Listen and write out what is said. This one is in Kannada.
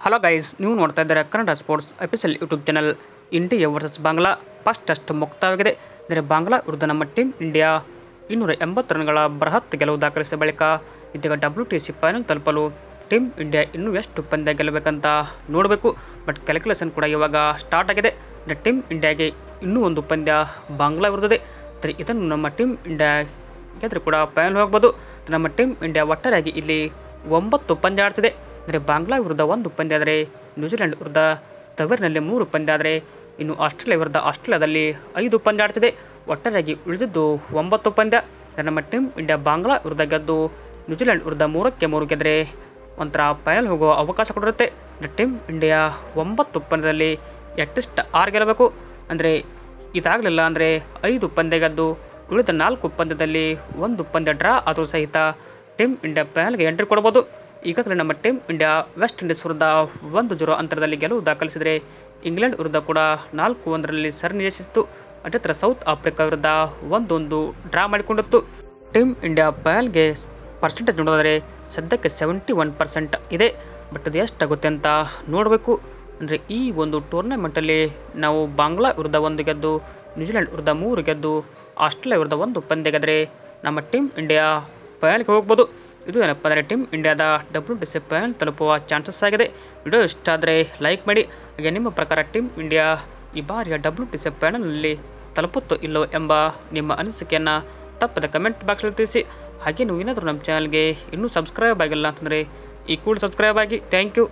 ಹಲೋ ಗೈಸ್, ನೀವು ನೋಡ್ತಾ ಇದ್ದಾರೆ Kannada sports official YouTube channel. India versus Bangla first test ಮುಕ್ತಾಯವಾಗಿದೆ. ಅಂದರೆ ಬಾಂಗ್ಲಾ ವಿರುದ್ಧ ನಮ್ಮ ಟೀಮ್ ಇಂಡಿಯಾ 280 ರನ್ಗಳ ಬೃಹತ್ ಗೆಲುವು ದಾಖಲಿಸಿದ ಬಳಿಕ ಇದೀಗ WTC ಫೈನಲ್ ತಲುಪಲು ಟೀಮ್ ಇಂಡಿಯಾ ಇನ್ನೂ ಎಷ್ಟು ಪಂದ್ಯ ಗೆಲ್ಲಬೇಕಂತ ನೋಡಬೇಕು. ಬಟ್ ಕ್ಯಾಲ್ಕುಲೇಷನ್ ಕೂಡ ಇವಾಗ ಸ್ಟಾರ್ಟ್ ಆಗಿದೆ. ಅಂದರೆ ಟೀಮ್ ಇಂಡಿಯಾಗೆ ಇನ್ನೂ ಒಂದು ಪಂದ್ಯ ಬಾಂಗ್ಲಾ ವಿರುದ್ಧದೆ. ಅಂದರೆ ಇದನ್ನು ನಮ್ಮ ಟೀಮ್ ಇಂಡಿಯಾ ಗೆದ್ದರೆ ಕೂಡ ಫೈನಲ್ ಹೋಗ್ಬೋದು. ನಮ್ಮ ಟೀಮ್ ಇಂಡಿಯಾ ಒಟ್ಟಾರೆಯಾಗಿ ಇಲ್ಲಿ 9 ಪಂದ್ಯ ಆಡ್ತಿದೆ. ಅಂದರೆ ಬಾಂಗ್ಲಾ ವಿರುದ್ಧ 1 ಪಂದ್ಯ ಆದರೆ, ನ್ಯೂಜಿಲೆಂಡ್ ವಿರುದ್ಧ ತವರಿನಲ್ಲಿ 3 ಪಂದ್ಯ ಆದರೆ, ಇನ್ನು ಆಸ್ಟ್ರೇಲಿಯಾ ವಿರುದ್ಧ ಆಸ್ಟ್ರೇಲಿಯಾದಲ್ಲಿ 5 ಪಂದ್ಯ ಆಡ್ತಿದೆ. ಒಟ್ಟಾರೆಯಾಗಿ ಉಳಿದಿದ್ದು 9 ಪಂದ್ಯ. ನಮ್ಮ ಟೀಮ್ ಇಂಡಿಯಾ ಬಾಂಗ್ಲಾ ವಿರುದ್ಧ ಗೆದ್ದು ನ್ಯೂಜಿಲೆಂಡ್ ವಿರುದ್ಧ 3-3 ಗೆದ್ದರೆ ಒಂಥರ ಫೈನಲ್ ಹೋಗುವ ಅವಕಾಶ ಕೊಡಿರುತ್ತೆ. ಟೀಮ್ ಇಂಡಿಯಾ 9 ಪಂದ್ಯದಲ್ಲಿ ಅಟ್ಲೀಸ್ಟ್ 6 ಗೆಲ್ಲಬೇಕು. ಅಂದರೆ ಇದಾಗಲಿಲ್ಲ ಅಂದರೆ 5 ಪಂದ್ಯ ಗೆದ್ದು ಉಳಿದ 4 ಪಂದ್ಯದಲ್ಲಿ 1 ಪಂದ್ಯ ಡ್ರಾ ಆದರೂ ಸಹಿತ ಟೀಮ್ ಇಂಡಿಯಾ ಫೈನಲ್ಗೆ ಎಂಟ್ರಿ ಕೊಡ್ಬೋದು. ಈಗಾಗಲೇ ನಮ್ಮ ಟೀಮ್ ಇಂಡಿಯಾ ವೆಸ್ಟ್ ಇಂಡೀಸ್ ವಿರುದ್ಧ 1-0 ಅಂತರದಲ್ಲಿ ಗೆಲುವು ದಾಖಲಿಸಿದರೆ, ಇಂಗ್ಲೆಂಡ್ ವಿರುದ್ಧ ಕೂಡ 4-1ರಲ್ಲಿ ಸರಣಿ ಜಯಿಸಿತ್ತು. ಅದೇ ಥರ ಸೌತ್ ಆಫ್ರಿಕಾ ವಿರುದ್ಧ 1-1 ಡ್ರಾ ಮಾಡಿಕೊಂಡಿತ್ತು. ಟೀಮ್ ಇಂಡಿಯಾ ಫೈನಲ್ಗೆ ಪರ್ಸೆಂಟೇಜ್ ನೋಡಿದರೆ ಸದ್ಯಕ್ಕೆ 71% ಇದೆ. ಬಟ್ ಅದು ಎಷ್ಟಾಗುತ್ತೆ ಅಂತ ನೋಡಬೇಕು. ಅಂದರೆ ಈ ಒಂದು ಟೂರ್ನಮೆಂಟಲ್ಲಿ ನಾವು ಬಾಂಗ್ಲಾ ವಿರುದ್ಧ 1 ಗೆದ್ದು, ನ್ಯೂಜಿಲೆಂಡ್ ವಿರುದ್ಧ 3 ಗೆದ್ದು, ಆಸ್ಟ್ರೇಲಿಯಾ ವಿರುದ್ಧ 1 ಪಂದ್ಯ ಗೆದ್ದರೆ ನಮ್ಮ ಟೀಮ್ ಇಂಡಿಯಾ ಫೈನಲ್ಗೆ ಹೋಗ್ಬೋದು. ಇದು ಏನಪ್ಪ ಅಂದರೆ ಟೀಮ್ ಇಂಡಿಯಾದ WTC ಫೈನಲ್ ತಲುಪುವ ಚಾನ್ಸಸ್ ಆಗಿದೆ. ವಿಡಿಯೋ ಇಷ್ಟ ಆದರೆ ಲೈಕ್ ಮಾಡಿ. ಹಾಗೆ ನಿಮ್ಮ ಪ್ರಕಾರ ಟೀಮ್ ಇಂಡಿಯಾ ಈ ಬಾರಿಯ WTC ಫೈನಲ್ನಲ್ಲಿ ತಲುಪುತ್ತೋ ಇಲ್ಲೋ ಎಂಬ ನಿಮ್ಮ ಅನಿಸಿಕೆಯನ್ನು ತಪ್ಪದೆ ಕಮೆಂಟ್ ಬಾಕ್ಸಲ್ಲಿ ತಿಳಿಸಿ. ಹಾಗೆ ನೀವು ಏನಾದರೂ ನಮ್ಮ ಚಾನಲ್ಗೆ ಇನ್ನೂ ಸಬ್ಸ್ಕ್ರೈಬ್ ಆಗಿಲ್ಲ ಅಂತಂದರೆ ಈ ಕೂಡ ಸಬ್ಸ್ಕ್ರೈಬ್ ಆಗಿ. Thank you.